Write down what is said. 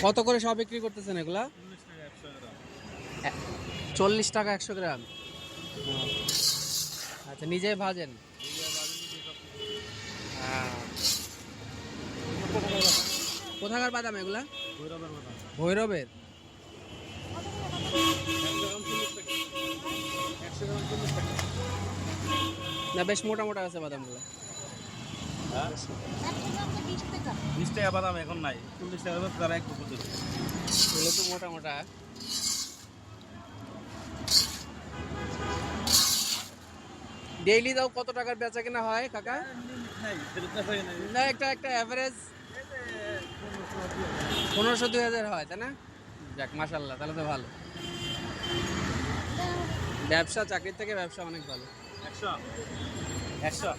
কত করে সব বিক্রি করতেছেন এগুলা? 40 টাকা 100 গ্রাম। আচ্ছা, নিজে ভাজেন? হ্যাঁ। কোথাকার বাদাম এগুলা? ভৈরবের। না, বেশ মোটা মোটা আছে বাদামগুলো। 20 টাকা বাদাম এখন নাই, 40 টাকা তারা একটু এগুলো তো মোটা মোটা। ডেইলি দাও কত টাকার বেচা কিনা হয় কাকা? না, একটা একটা অ্যাভারেজ 1500-2000 হয়, তাই না? যাক, মাশাল্লাহ, তাহলে তো ভালো। ব্যবসা চাকরির থেকে ব্যবসা অনেক ভালো। 100